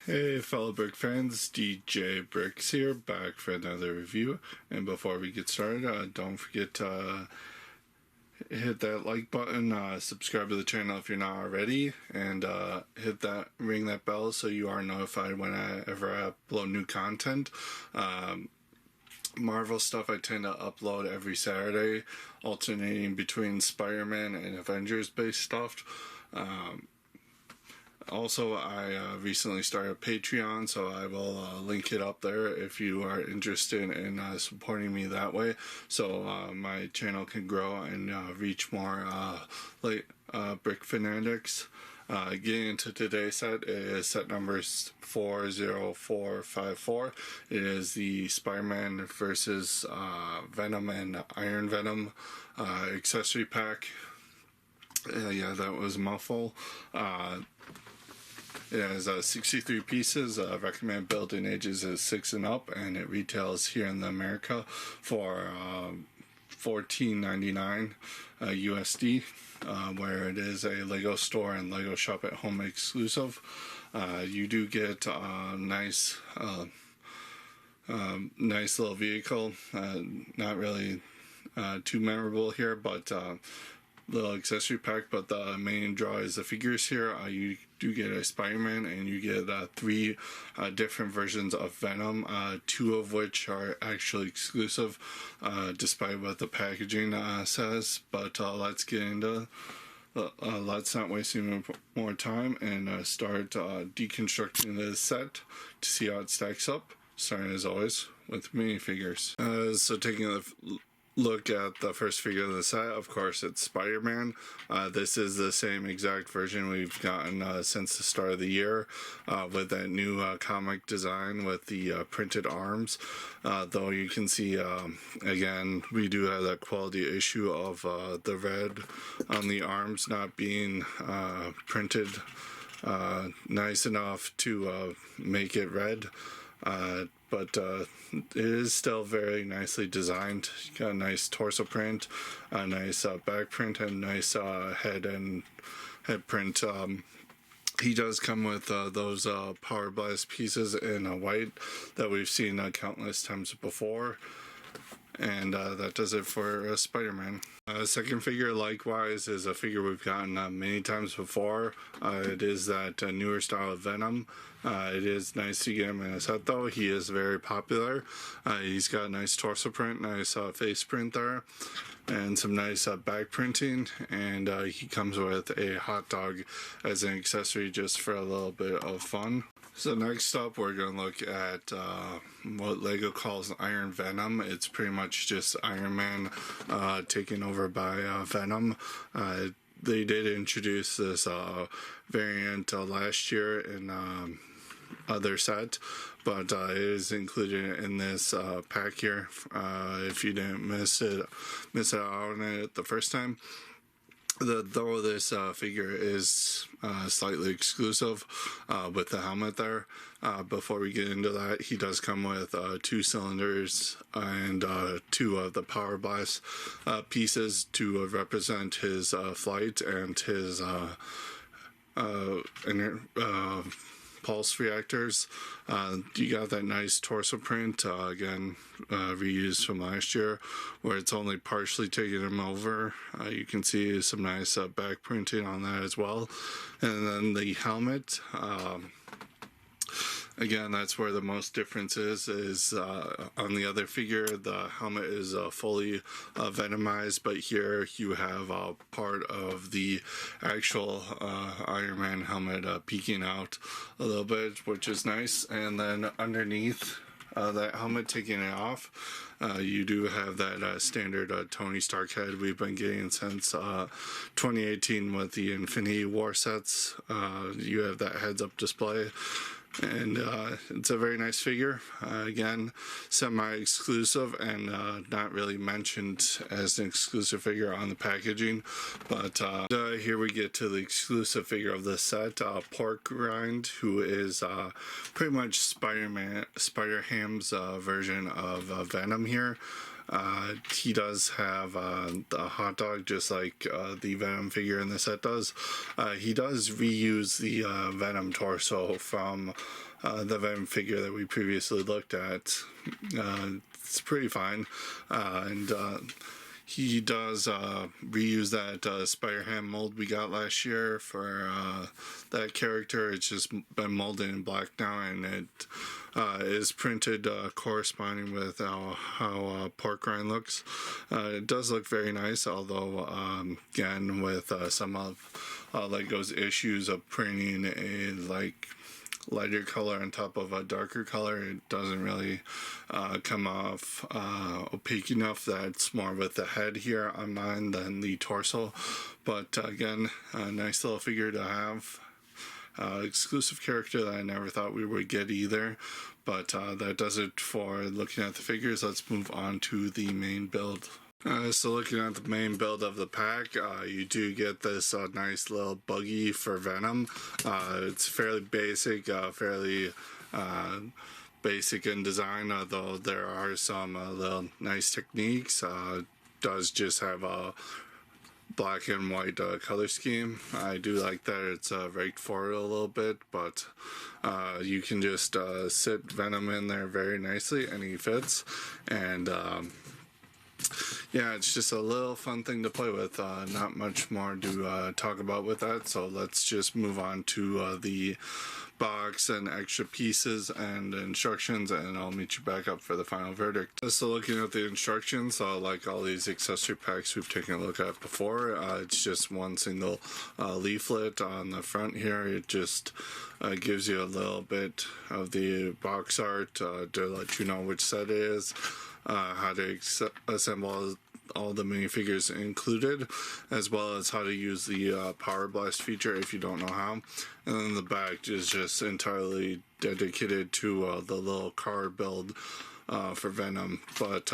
Hey fellow Brick fans, DJ Bricks here, back for another review. And before we get started, don't forget to hit that like button, subscribe to the channel if you're not already, and ring that bell so you are notified whenever I upload new content. Marvel stuff I tend to upload every Saturday, alternating between Spider-Man and Avengers-based stuff. Also, I recently started Patreon, so I will link it up there if you are interested in supporting me that way, so my channel can grow and reach more brick fanatics. Getting into today's set is set number 40454. It is the Spider-Man versus Venom and Iron Venom accessory pack. Yeah, that was a mouthful. It has 63 pieces. Recommended build-in ages is 6 and up, and it retails here in America for $14.99 USD, where it is a Lego store and Lego Shop at Home exclusive. You do get a nice little vehicle. Not really too memorable here, but little accessory pack. But the main draw is the figures here. You do get a Spider-Man, and you get 3 different versions of Venom, 2 of which are actually exclusive, despite what the packaging says. But let's get into let's not waste any more time and start deconstructing this set to see how it stacks up, starting as always with minifigures. So taking a look at the first figure of the set, of course it's Spider-Man. This is the same exact version we've gotten since the start of the year, with that new comic design with the printed arms, though you can see again we do have that quality issue of the red on the arms not being printed nice enough to make it red. But it is still very nicely designed. You got a nice torso print, a nice back print, and nice head print. He does come with those Power Blast pieces in white that we've seen countless times before. And that does it for Spider-Man. Second figure, likewise, is a figure we've gotten many times before. It is that newer style of Venom. It is nice to get him in a set, though. He is very popular. He's got a nice torso print, nice face print there, and some nice back printing. And he comes with a hot dog as an accessory just for a little bit of fun. So next up, we're going to look at what Lego calls Iron Venom. It's pretty much just Iron Man taken over by Venom. They did introduce this variant last year in other set, but it is included in this pack here. If you didn't miss out on it the first time. Though this figure is slightly exclusive with the helmet there. Before we get into that, he does come with 2 cylinders and 2 of the Power Blast pieces to represent his flight and his pulse reactors. You got that nice torso print, again reused from last year, where it's only partially taken him over. You can see some nice back printing on that as well. And then the helmet, again, that's where the most difference is on the other figure. The helmet is fully venomized, but here you have part of the actual Iron Man helmet peeking out a little bit, which is nice. And then underneath that helmet, taking it off, you do have that standard Tony Stark head we've been getting since 2018 with the Infinity War sets. You have that heads-up display. And it's a very nice figure. Again, semi-exclusive and not really mentioned as an exclusive figure on the packaging. But here we get to the exclusive figure of the set, Pork Rind, who is pretty much Spider-Ham's version of Venom here. He does have the hot dog, just like the Venom figure in the set does. He does reuse the Venom torso from the Venom figure that we previously looked at. It's pretty fine, and he does reuse that Spider-Man mold we got last year for that character. It's just been molded in black now, and it is printed corresponding with how pork rind looks. It does look very nice, although again, with some of Lego's issues of printing a lighter color on top of a darker color, it doesn't really come off opaque enough. That's more with the head here on mine than the torso, but again, a nice little figure to have. Exclusive character that I never thought we would get either, but that does it for looking at the figures. Let's move on to the main build. So looking at the main build of the pack, you do get this nice little buggy for Venom. It's fairly basic, basic in design, although there are some little nice techniques. Does just have a black and white color scheme. I do like that it's raked forward a little bit, but you can just sit Venom in there very nicely and he fits, and yeah, it's just a little fun thing to play with. Not much more to talk about with that, so let's just move on to the box and extra pieces and instructions, and I'll meet you back up for the final verdict. So looking at the instructions, like all these accessory packs we've taken a look at before, it's just one single leaflet on the front here. It just gives you a little bit of the box art to let you know which set it is, how to assemble all the minifigures included, as well as how to use the Power Blast feature if you don't know how. And then the back is just entirely dedicated to the little card build for Venom. But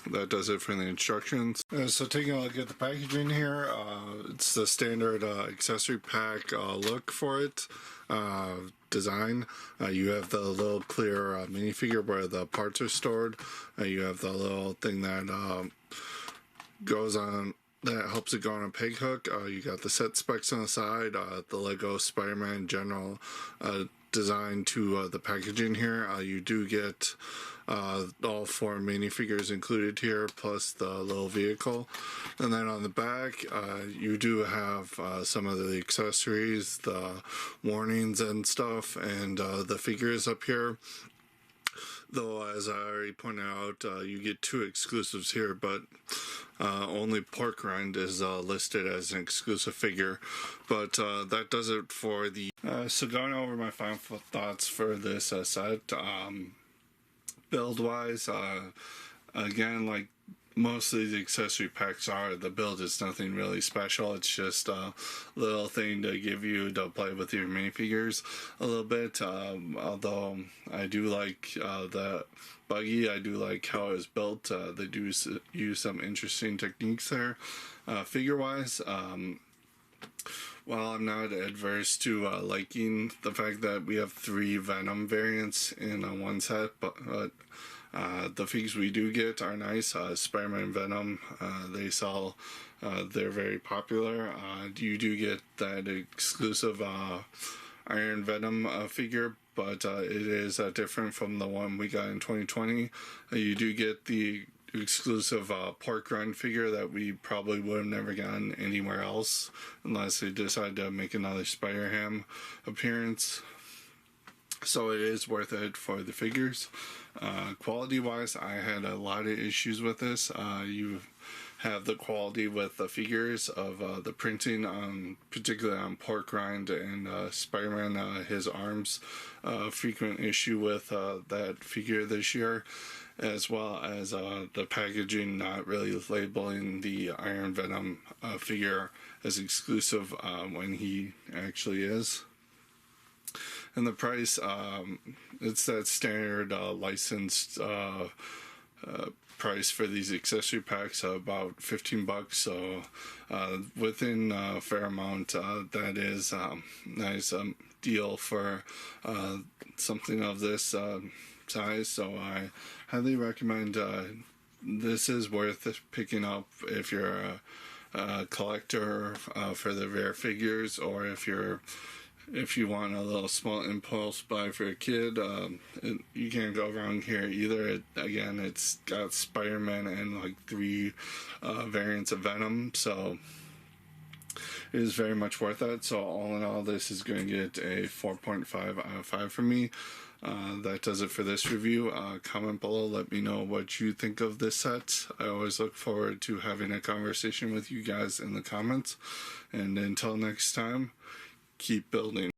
that does it for the instructions. So taking a look at the packaging here, it's the standard accessory pack look for it. Design. You have the little clear minifigure where the parts are stored. You have the little thing that goes on, that helps it go on a peg hook. You got the set specs on the side, the Lego SpiderMan general design to the packaging here. You do get all 4 minifigures included here, plus the little vehicle. And then on the back, you do have some of the accessories, the warnings and stuff, and the figures up here. Though, as I already pointed out, you get 2 exclusives here, but only pork rind is listed as an exclusive figure. But that does it for the... so going over my final thoughts for this set, build-wise, again, like most of these accessory packs are, the build is nothing really special. It's just a little thing to give you to play with your minifigures a little bit. Although I do like the buggy, I do like how it's built. They do use some interesting techniques there. Figure-wise, while I'm not adverse to liking the fact that we have 3 Venom variants in one set, but the figures we do get are nice. SpiderMan and Venom, they sell, they're very popular. You do get that exclusive Iron Venom figure, but it is different from the one we got in 2020. You do get the exclusive pork rind figure that we probably would have never gotten anywhere else unless they decide to make another Spider-Ham appearance. So it is worth it for the figures. Quality wise, I had a lot of issues with this. You have the quality with the figures of the printing, particularly on pork rind and Spider-Man, his arms. Frequent issue with that figure this year, as well as the packaging not really labeling the Iron Venom figure as exclusive when he actually is. And the price, it's that standard licensed price for these accessory packs, about $15. So within a fair amount, that is nice deal for something of this size. So I highly recommend this is worth picking up if you're a collector for the rare figures, or if you want a little small impulse buy for a kid. You can't go wrong here either. Again, it's got SpiderMan and like 3 variants of Venom, so it is very much worth it. So all in all, this is going to get a 4.5 out of 5 from me. That does it for this review. Comment below, let me know what you think of this set. I always look forward to having a conversation with you guys in the comments. And until next time, keep building.